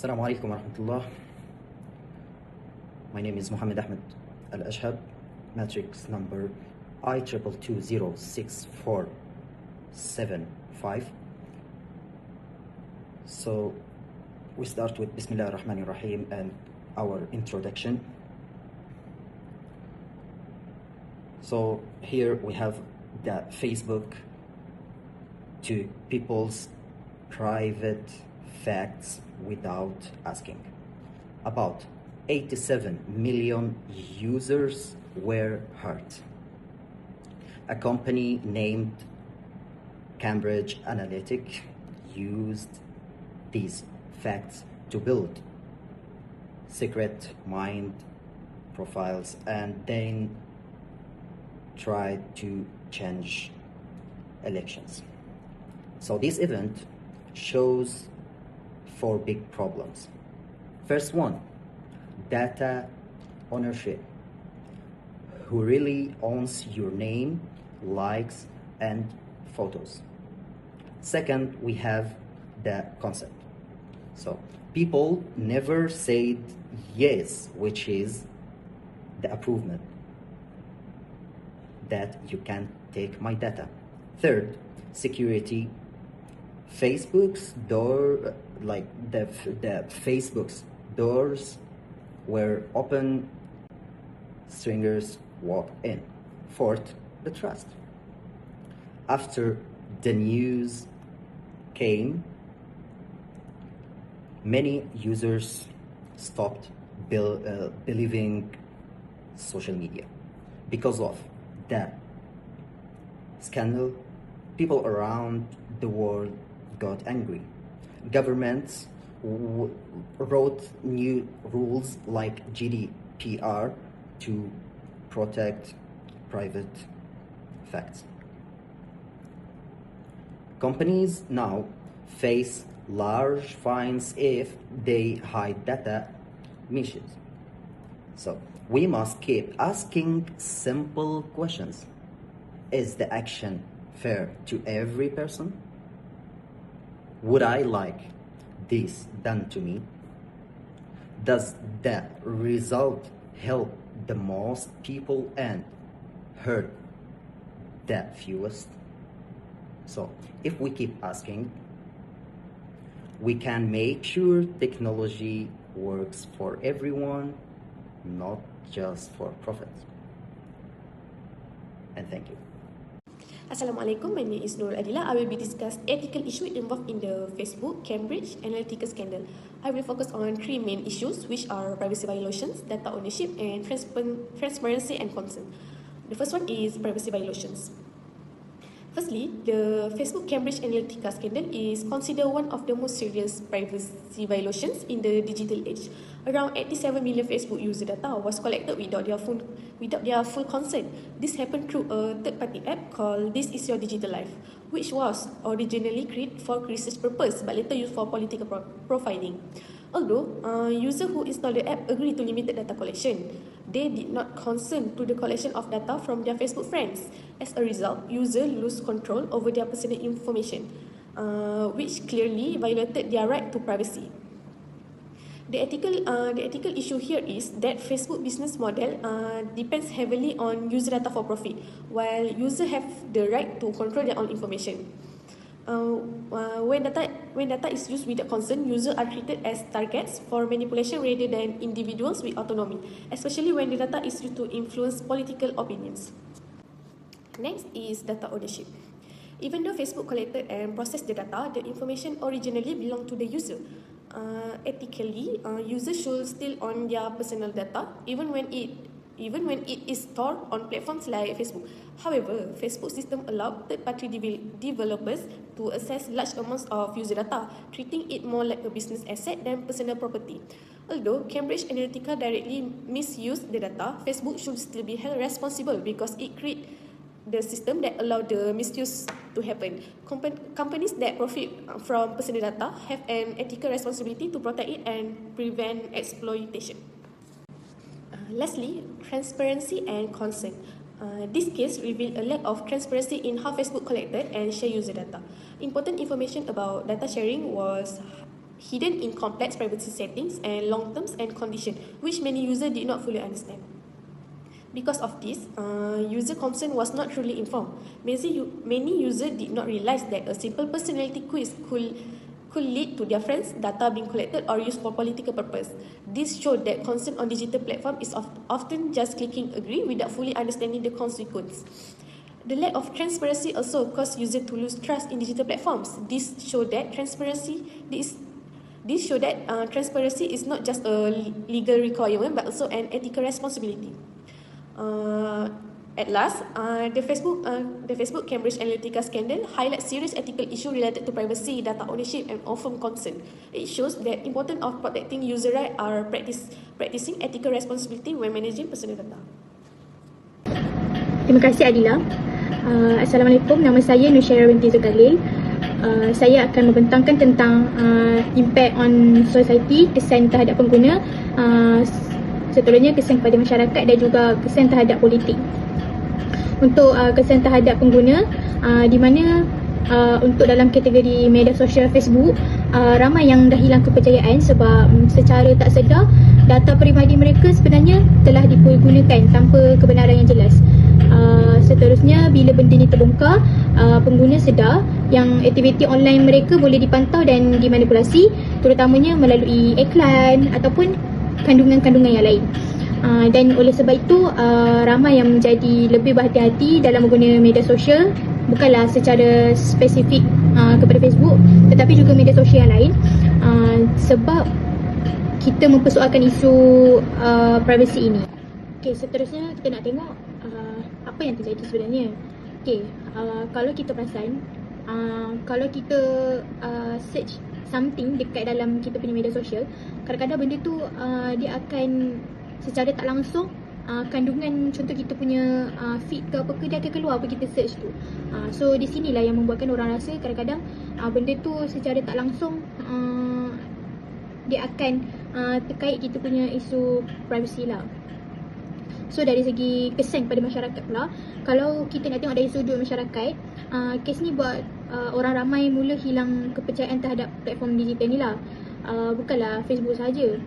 Assalamu alaikum wa rahmatullah. My name is Mohamed Ahmed ALASHHAB, matrix number I222064755. So we start with Bismillah ar-Rahman ar-Rahim and our introduction. So here we have the Facebook to people's private facts without asking. About 87 million users were hurt. A company named Cambridge Analytica used these facts to build secret mind profiles and then tried to change elections. So this event shows 4 big problems. First one, data ownership. Who really owns your name, likes, and photos? Second, we have the concept. So people never said yes, which is the approval that you can take my data. Third, security. Facebook's door, like the Facebook's doors were open, strangers walked in. Fourth, the trust. After the news came, many users stopped believing social media. Because of the scandal, people around the world got angry. Governments wrote new rules like GDPR to protect private facts. Companies now face large fines if they hide data missions. So we must keep asking simple questions. Is the action fair to every person? Would I like this done to me? Does the result help the most people and hurt the fewest? So if we keep asking, we can make sure technology works for everyone, not just for profit. And thank you. Assalamualaikum, my name is NURUL. I will be discussing ethical issues involved in the Facebook Cambridge Analytica scandal. I will focus on 3 main issues, which are privacy violations, data ownership, and transparency and consent. The first one is privacy violations. Firstly, the Facebook Cambridge Analytica scandal is considered one of the most serious privacy violations in the digital age. Around 87 million Facebook user data was collected without their full consent. This happened through a third-party app called This Is Your Digital Life, which was originally created for research purpose but later used for political profiling. Although users who installed the app agreed to limited data collection, they did not consent to the collection of data from their Facebook friends. As a result, users lose control over their personal information, which clearly violated their right to privacy. The ethical issue here is that Facebook business model depends heavily on user data for profit, while users have the right to control their own information. When data is used without consent, users are treated as targets for manipulation rather than individuals with autonomy, especially when the data is used to influence political opinions. Next is data ownership. Even though Facebook collected and processed the data, the information originally belonged to the user. Ethically, users should still own their personal data, even when it is stored on platforms like Facebook. However, Facebook system allowed third-party developers to access large amounts of user data, treating it more like a business asset than personal property. Although Cambridge Analytica directly misused the data, Facebook should still be held responsible because it created the system that allowed the misuse to happen. Companies that profit from personal data have an ethical responsibility to protect it and prevent exploitation. Lastly, transparency and consent. This case revealed a lack of transparency in how Facebook collected and shared user data. Important information about data sharing was hidden in complex privacy settings and long terms and conditions, which many users did not fully understand. Because of this, user consent was not truly informed. Many users did not realize that a simple personality quiz could lead to their friends' data being collected or used for political purpose. This showed that consent on digital platform is often just clicking agree without fully understanding the consequence. The lack of transparency also caused users to lose trust in digital platforms. This showed that transparency is not just a legal requirement but also an ethical responsibility. At last, the Facebook Cambridge Analytica scandal highlights serious ethical issues related to privacy, data ownership, and informed consent. It shows the importance of protecting user rights are practicing ethical responsibility when managing personal data. Terima kasih Adila. Assalamualaikum, nama saya binti ZULKHALIL. Saya akan membentangkan tentang impact on society, kesan terhadap pengguna, seterusnya kesan kepada masyarakat dan juga kesan terhadap politik. Untuk kesan terhadap pengguna, di mana untuk dalam kategori media sosial Facebook, ramai yang dah hilang kepercayaan sebab secara tak sedar data peribadi mereka sebenarnya telah dipergunakan tanpa kebenaran yang jelas. Seterusnya, bila benda ni terbongkar, pengguna sedar yang aktiviti online mereka boleh dipantau dan dimanipulasi, terutamanya melalui iklan ataupun kandungan-kandungan yang lain. Dan oleh sebab itu, ramai yang menjadi lebih berhati-hati dalam menggunakan media sosial, bukanlah secara spesifik kepada Facebook, tetapi juga media sosial yang lain, sebab kita mempersoalkan isu privacy ini. Okay, seterusnya kita nak tengok apa yang terjadi sebenarnya. Okay, kalau kita perasan, kalau kita search something dekat dalam kita punya media sosial, kadang-kadang benda tu dia akan secara tak langsung kandungan, contoh kita punya feed ke apa ke, dia akan keluar apa kita search tu. So di sinilah yang membuatkan orang rasa kadang-kadang benda tu secara tak langsung dia akan terkait kita punya isu privacy lah. So dari segi kesan kepada masyarakat pula, kalau kita nak tengok dari sudut masyarakat, kes ni buat orang ramai mula hilang kepercayaan terhadap platform digital ni lah. Bukanlah Facebook sahaja,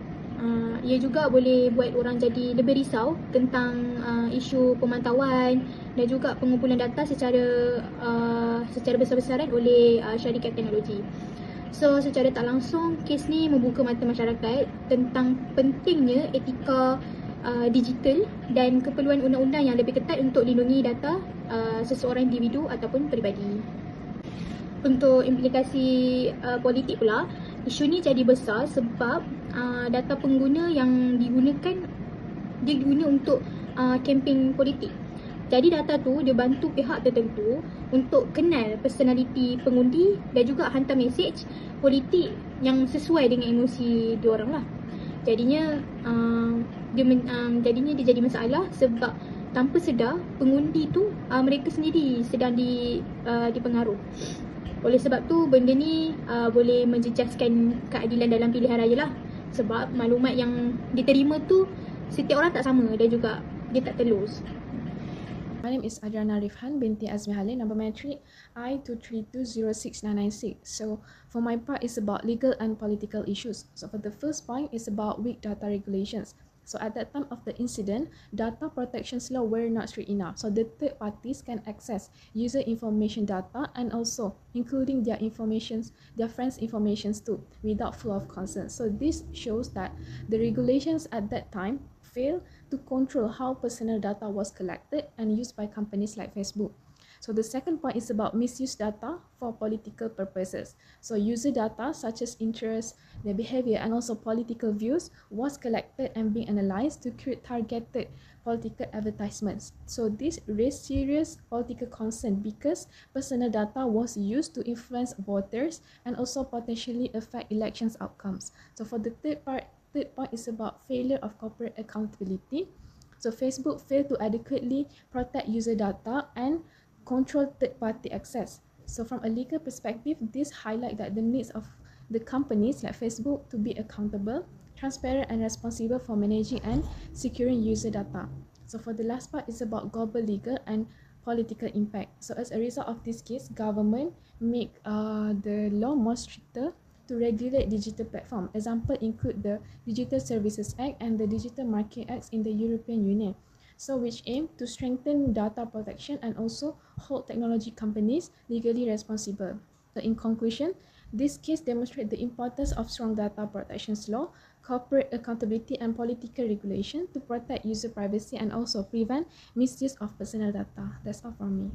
ia juga boleh buat orang jadi lebih risau tentang isu pemantauan dan juga pengumpulan data secara besar-besaran oleh syarikat teknologi. So secara tak langsung, kes ni membuka mata masyarakat tentang pentingnya etika digital dan keperluan undang-undang yang lebih ketat untuk lindungi data seseorang individu ataupun peribadi. Untuk implikasi politik pula, isu ni jadi besar sebab data pengguna yang digunakan, dia guna untuk kempen politik. Jadi data tu dia bantu pihak tertentu untuk kenal personaliti pengundi dan juga hantar mesej politik yang sesuai dengan emosi diorang lah. Jadinya dia jadi masalah sebab tanpa sedar pengundi tu mereka sendiri sedang dipengaruh. Oleh sebab tu benda ni boleh menjejaskan keadilan dalam pilihan raya lah, sebab maklumat yang diterima tu setiap orang tak sama dan juga dia tak telus. My name is ADRIANA RIFHAN, binti AZMI HALIM, number matric I2320696. So for my part, it's about legal and political issues. So for the first point, it's about weak data regulations. So at that time of the incident, data protection law were not strict enough. So the third parties can access user information data and also including their friends' informations too, without full of consent. So this shows that the regulations at that time fail to control how personal data was collected and used by companies like Facebook. So the second point is about misuse data for political purposes. So user data such as interest, their behavior and also political views was collected and being analyzed to create targeted political advertisements. So this raised serious political concern because personal data was used to influence voters and also potentially affect elections outcomes. So for the third point is about failure of corporate accountability. So Facebook failed to adequately protect user data and control third-party access. So from a legal perspective, this highlights that the needs of the companies like Facebook to be accountable, transparent and responsible for managing and securing user data. So for the last part is about global legal and political impact. So as a result of this case, government make the law more stricter to regulate digital platform. Example include the Digital Services Act and the Digital Market Acts in the European Union. So which aim to strengthen data protection and also hold technology companies legally responsible. So in conclusion, this case demonstrates the importance of strong data protection law, corporate accountability and political regulation to protect user privacy and also prevent misuse of personal data. That's all from me.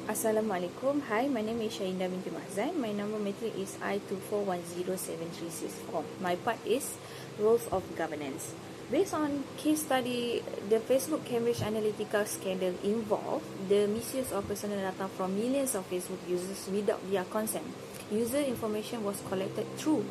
Assalamualaikum. Hi, my name is SYAHINDAH binti MAHZAN. My number matric is I2410734. My part is rules of governance. Based on case study, the Facebook Cambridge Analytica scandal involved the misuse of personal data from millions of Facebook users without their consent. User information was collected through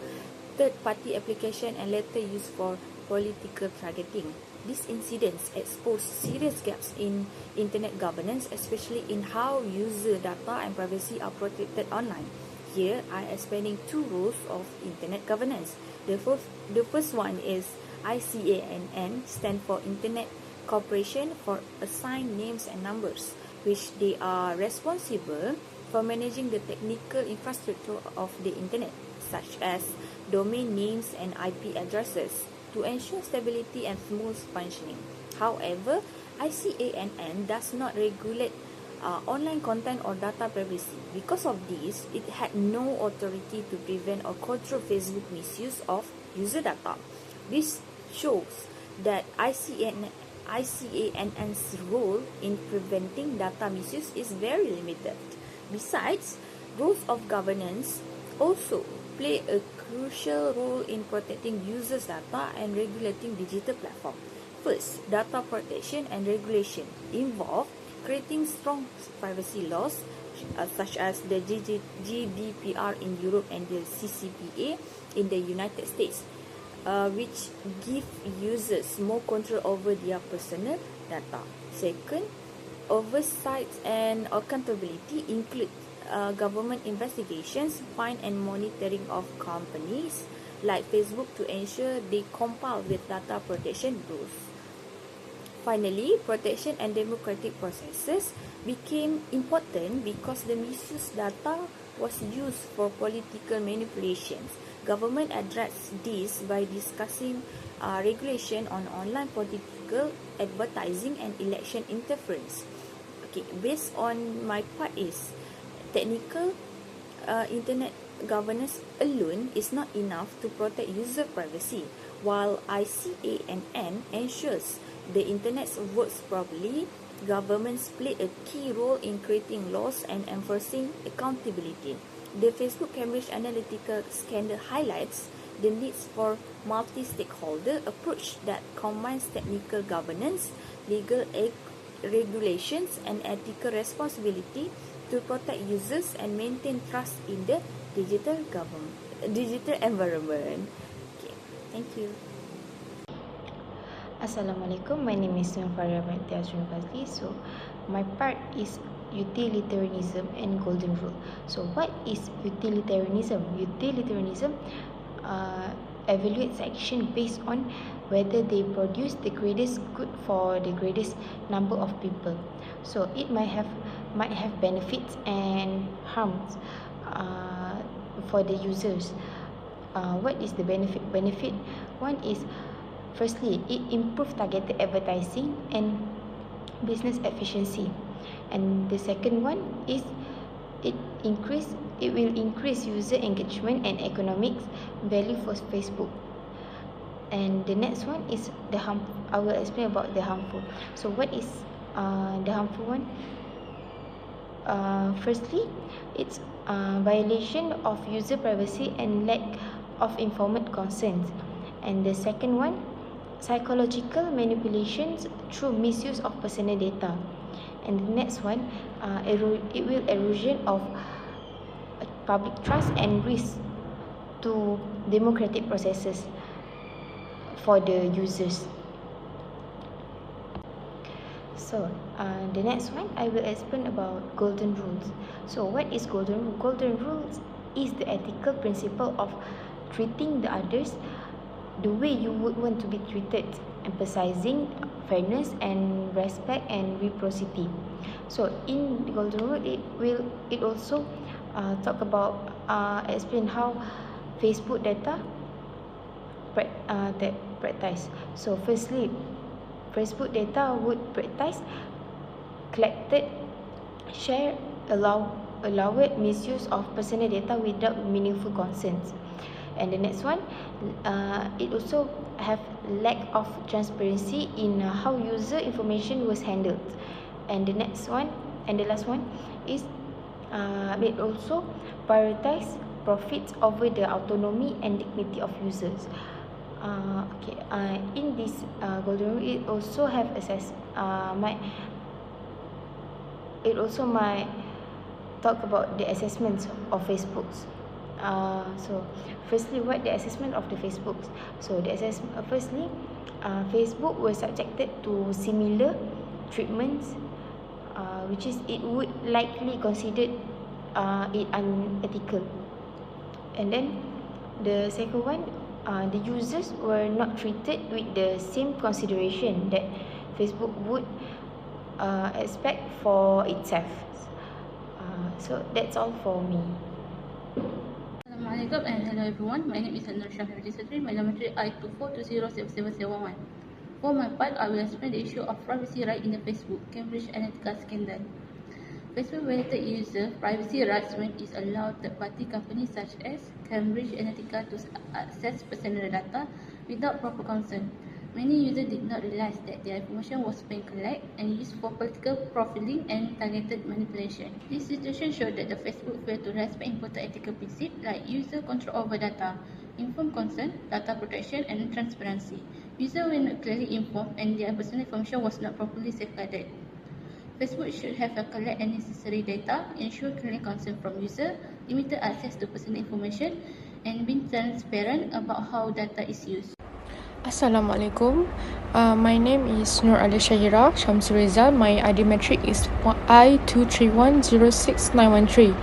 third-party application and later used for political targeting. These incidents expose serious gaps in internet governance, especially in how user data and privacy are protected online. Here, I am explaining two rules of internet governance. The first one is ICANN, stand for Internet Corporation for Assigned Names and Numbers, which they are responsible for managing the technical infrastructure of the internet, such as domain names and IP addresses, to ensure stability and smooth functioning. However, ICANN does not regulate online content or data privacy. Because of this, it had no authority to prevent or control Facebook misuse of user data. This shows that ICANN's role in preventing data misuse is very limited. Besides, rules of governance also play a crucial role in protecting users' data and regulating digital platforms. First, data protection and regulation involve creating strong privacy laws such as the GDPR in Europe and the CCPA in the United States, which give users more control over their personal data. Second, oversight and accountability include government investigations, fine and monitoring of companies like Facebook to ensure they comply with data protection rules. Finally, protection and democratic processes became important because the misused data was used for political manipulations. Government addressed this by discussing regulation on online political advertising and election interference. Okay, based on my part is technical internet governance alone is not enough to protect user privacy, while ICANN ensures the internet works properly. Governments play a key role in creating laws and enforcing accountability. The Facebook Cambridge Analytica scandal highlights the needs for multi-stakeholder approach that combines technical governance, legal regulations, and ethical responsibility to protect users and maintain trust in the digital environment. Okay, thank you. Assalamualaikum, my name is FARIHAH. So my part is utilitarianism and golden rule. So what is utilitarianism? Utilitarianism evaluates action based on whether they produce the greatest good for the greatest number of people. So it might have benefits and harms for the users. What is the benefit? Benefit one is, firstly, it improves targeted advertising and business efficiency. And the second one is it will increase user engagement and economic value for Facebook. And the next one is the harm. I will explain about the harmful. So what is the harmful one? Firstly, it's violation of user privacy and lack of informed consent. And the second one, psychological manipulations through misuse of personal data. And the next one, it will erosion of public trust and risk to democratic processes for the users. So the next one, I will explain about golden rules. So what is golden rule? Golden rules is the ethical principle of treating the others the way you would want to be treated, emphasizing fairness and respect and reciprocity. So in the golden rule, it also talk about explain how Facebook data that practice. So firstly, Facebook data would practice collected, share, allowed misuse of personal data without meaningful consent. And the next one, it also have lack of transparency in how user information was handled. And the next one, and the last one is it also prioritize profits over the autonomy and dignity of users. In this golden rule, it also have might talk about the assessments of Facebooks. So firstly, what the assessment of the Facebooks? So the assessment, firstly, Facebook was subjected to similar treatments, which is it would likely considered it unethical. And then the second one, the users were not treated with the same consideration that Facebook would expect for itself. So that's all for me. Assalamualaikum and hello everyone. My name is NURUL SADRI, my geometry I24207771. For my part, I will explain the issue of privacy right in the Facebook Cambridge Analytica scandal. Facebook violated user privacy rights when it allowed third-party companies such as Cambridge Analytica to access personal data without proper consent. Many users did not realize that their information was being collected and used for political profiling and targeted manipulation. This situation showed that the Facebook failed to respect important ethical principles like user control over data, informed consent, data protection, and transparency. Users were not clearly informed and their personal information was not properly safeguarded. Facebook should have collect the necessary data, ensure clear consent from users, limited access to personal information, and be transparent about how data is used. Assalamualaikum. My name is NURUL SHAHIRA SYAMSUL RIZAL. My ID metric is I23106913.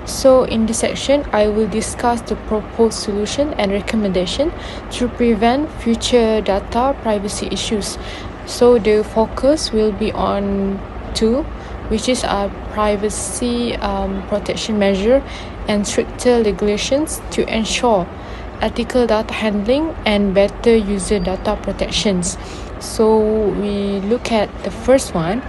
So in this section, I will discuss the proposed solution and recommendation to prevent future data privacy issues. So the focus will be on two, which is a privacy protection measure and stricter regulations to ensure ethical data handling and better user data protections. So we look at the first one,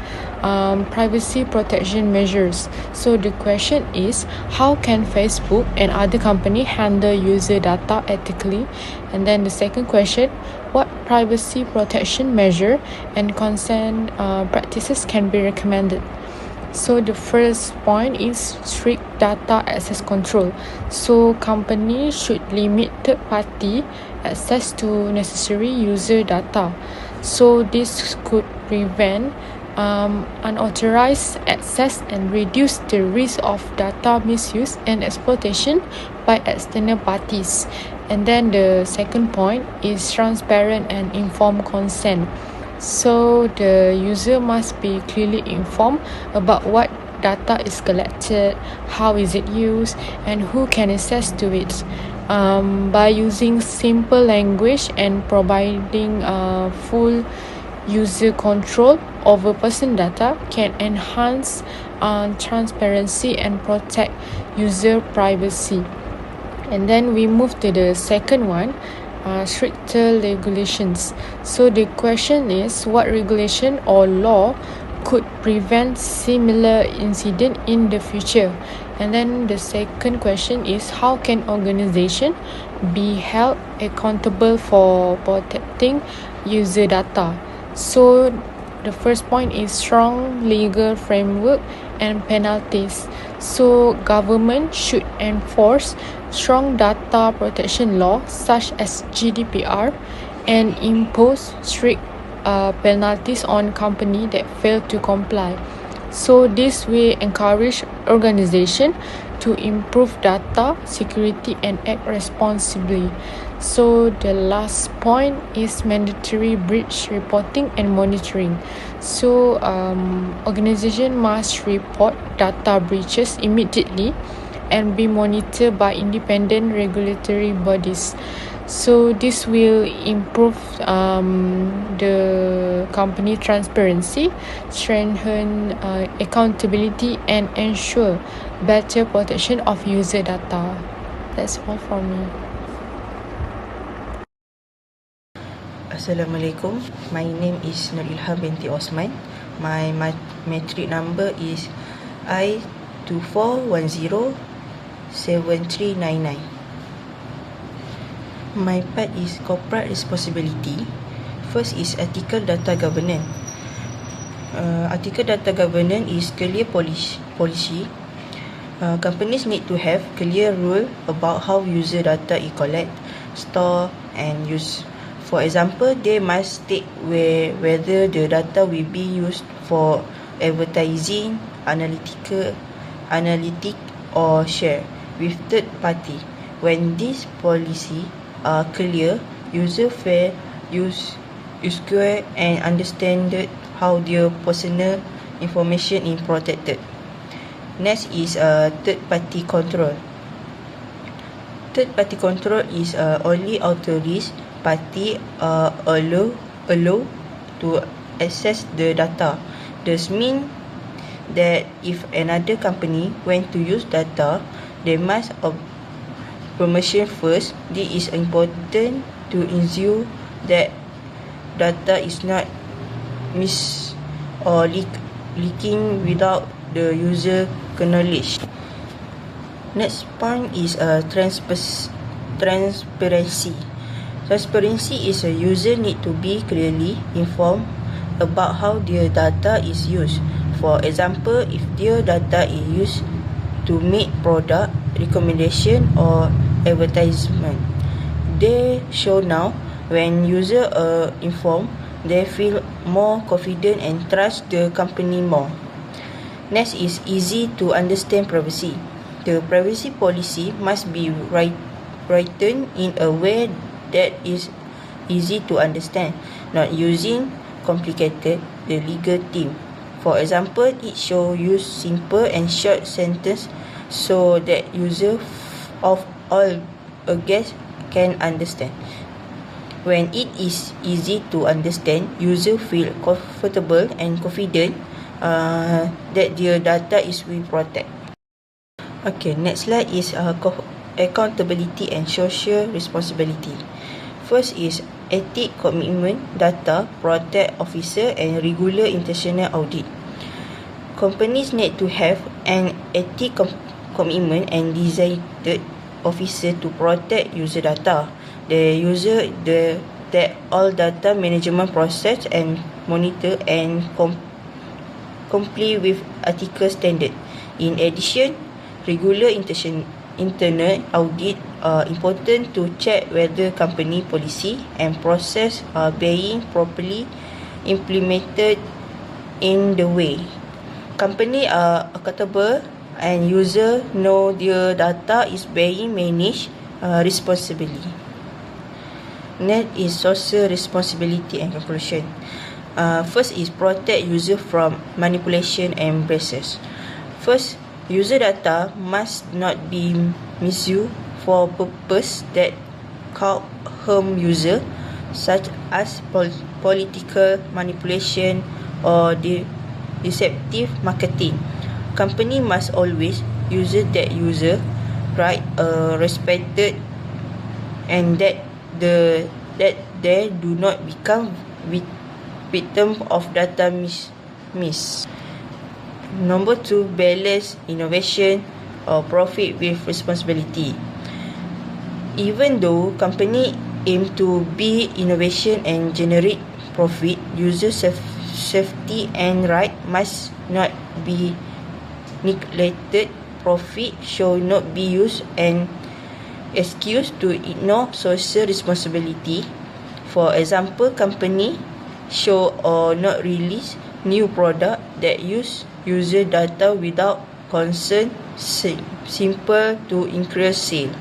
privacy protection measures. So the question is, how can Facebook and other companies handle user data ethically? And then the second question, what privacy protection measure and consent practices can be recommended? So the first point is strict data access control. So companies should limit third-party access to necessary user data. So this could prevent unauthorized access and reduce the risk of data misuse and exploitation by external parties. And then the second point is transparent and informed consent. So the user must be clearly informed about what data is collected, how is it used, and who can access to it. By using simple language and providing full user control over personal data can enhance transparency and protect user privacy. And then we move to the second one, stricter regulations. So the question is, what regulation or law could prevent similar incident in the future? And then the second question is, how can organization be held accountable for protecting user data? So the first point is strong legal framework and penalties. So government should enforce strong data protection law such as GDPR and impose strict penalties on companies that fail to comply. So this will encourage organization to improve data security and act responsibly. So the last point is mandatory breach reporting and monitoring. So organization must report data breaches immediately and be monitored by independent regulatory bodies. So this will improve the company transparency, strengthen accountability, and ensure better protection of user data. That's all from me. Assalamualaikum. My name is NURUL binti OSMAN. My matric number is I24107399. My part is corporate responsibility. First is ethical data governance. Ethical data governance is clear policy. Companies need to have clear rule about how user data is collect, store and use. For example, they must state whether the data will be used for advertising, analytic or share with third party. When these policy are clear, user fair use square and understand how their personal information is protected. Next is third party control. Third party control is only authorized party allow to access the data. This means that if another company want to use data, they must obtain permission first. This is important to ensure that data is not mis or leaking without the user knowledge. Next point is transparency. Transparency is a user need to be clearly informed about how their data is used. For example, if their data is used to make product recommendation or advertisement, they show now when users are informed, they feel more confident and trust the company more. Next is easy to understand privacy. The privacy policy must be written in a way that is easy to understand, not using complicated the legal term. For example, it should use simple and short sentence so that user of all guests can understand. When it is easy to understand, user feel comfortable and confident that their data is will protect. Okay, next slide is accountability and social responsibility. First is ethic commitment, data protect officer and regular international audit. Companies need to have an ethic commitment and designated officer to protect user data. That all data management process and monitor and comply with ethical standard. In addition, regular internal audit are important to check whether company policy and process are being properly implemented in the way. Company are accountable and user know their data is being managed responsibly. Next is social responsibility and conclusion. First is protect user from manipulation and biases. First, user data must not be misused for purpose that harm user, such as political manipulation or deceptive marketing. Company must always use that user right respected and that they do not become victim of data mis. Number 2, balance innovation or profit with responsibility. Even though company aim to be innovation and generate profit, user safety and right must not be neglected. Profit should not be used an excuse to ignore social responsibility. For example, company should or not release new product that use user data without concern, simple to increase sale.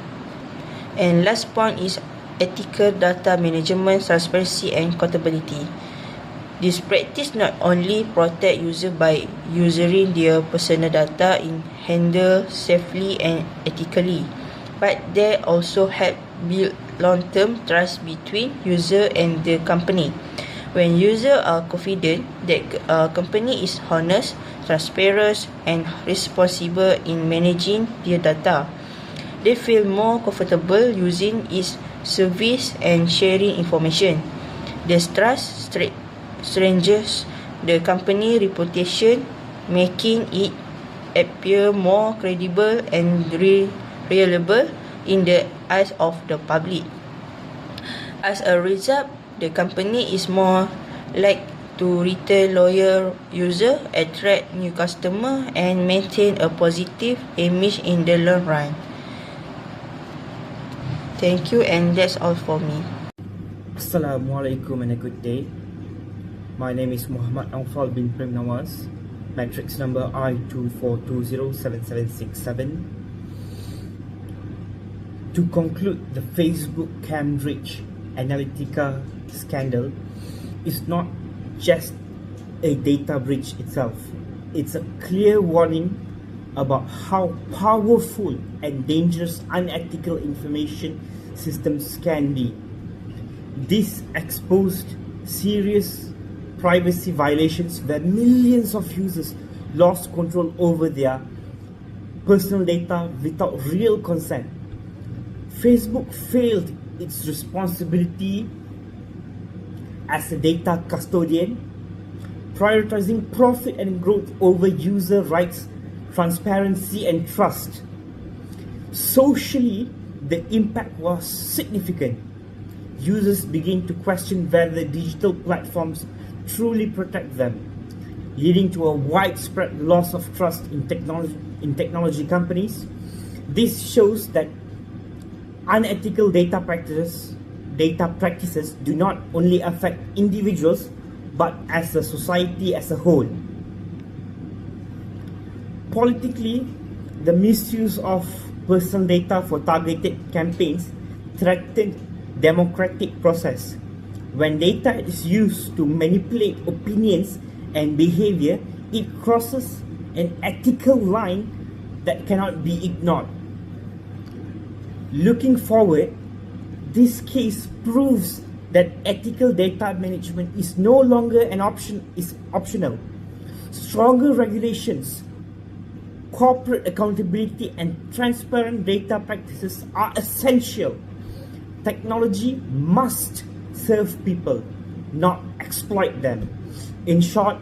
And last point is ethical data management, transparency and accountability. This practice not only protect user by using their personal data in handle safely and ethically, but they also help build long-term trust between user and the company. When users are confident that a company is honest, transparent and responsible in managing their data, they feel more comfortable using its service and sharing information. distrust strangers the company reputation, making it appear more credible and reliable in the eyes of the public. As a result, the company is more like to retain loyal user, attract new customer, and maintain a positive image in the long run. Thank you, and that's all for me. Assalamualaikum and a good day. My name is Muhammad NAWFAL bin PREM NAVAZ, matrix number I24207767. To conclude, the Facebook Cambridge Analytica scandal is not just a data breach itself. It's a clear warning about how powerful and dangerous unethical information systems can be. This exposed serious privacy violations where millions of users lost control over their personal data without real consent. Facebook failed its responsibility as a data custodian, prioritizing profit and growth over user rights, transparency, and trust. Socially, the impact was significant. Users begin to question whether digital platforms truly protect them, leading to a widespread loss of trust in technology companies. This shows that unethical data practices do not only affect individuals but as a society as a whole. Politically, the misuse of personal data for targeted campaigns threatened democratic process. When data is used to manipulate opinions and behavior, it crosses an ethical line that cannot be ignored. Looking forward, this case proves that ethical data management is no longer an option, is optional. Stronger regulations, corporate accountability, and transparent data practices are essential. Technology must serve people, not exploit them. In short,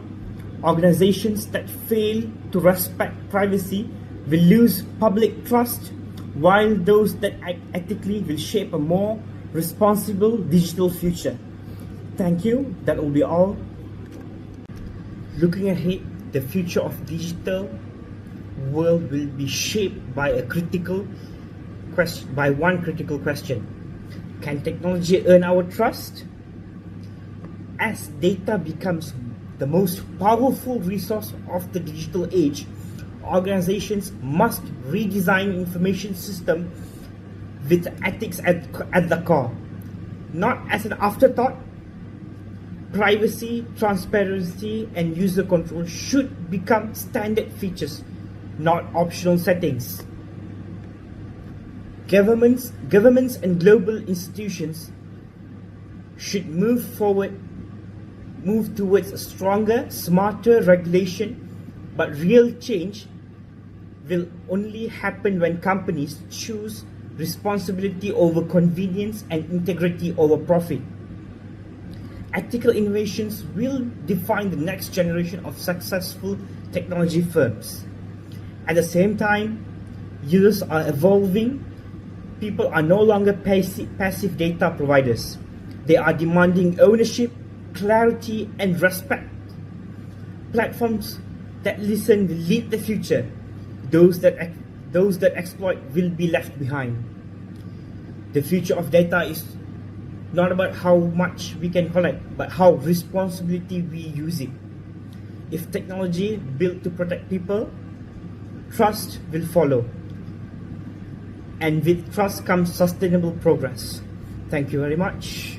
organizations that fail to respect privacy will lose public trust, while those that act ethically will shape a more responsible digital future. Thank you. That will be all. Looking ahead, the future of digital world will be shaped by one critical question. Can technology earn our trust? As data becomes the most powerful resource of the digital age, organizations must redesign information system with ethics at the core. Not as an afterthought, privacy, transparency, and user control should become standard features, not optional settings. Governments and global institutions should move towards a stronger, smarter regulation, but real change will only happen when companies choose responsibility over convenience and integrity over profit. Ethical innovations will define the next generation of successful technology firms. At the same time, users are evolving. People are no longer passive data providers. They are demanding ownership, clarity, and respect. Platforms that listen will lead the future. Those that exploit will be left behind. The future of data is not about how much we can collect, but how responsibly we use it. If technology built to protect people, trust will follow. And with trust comes sustainable progress. Thank you very much.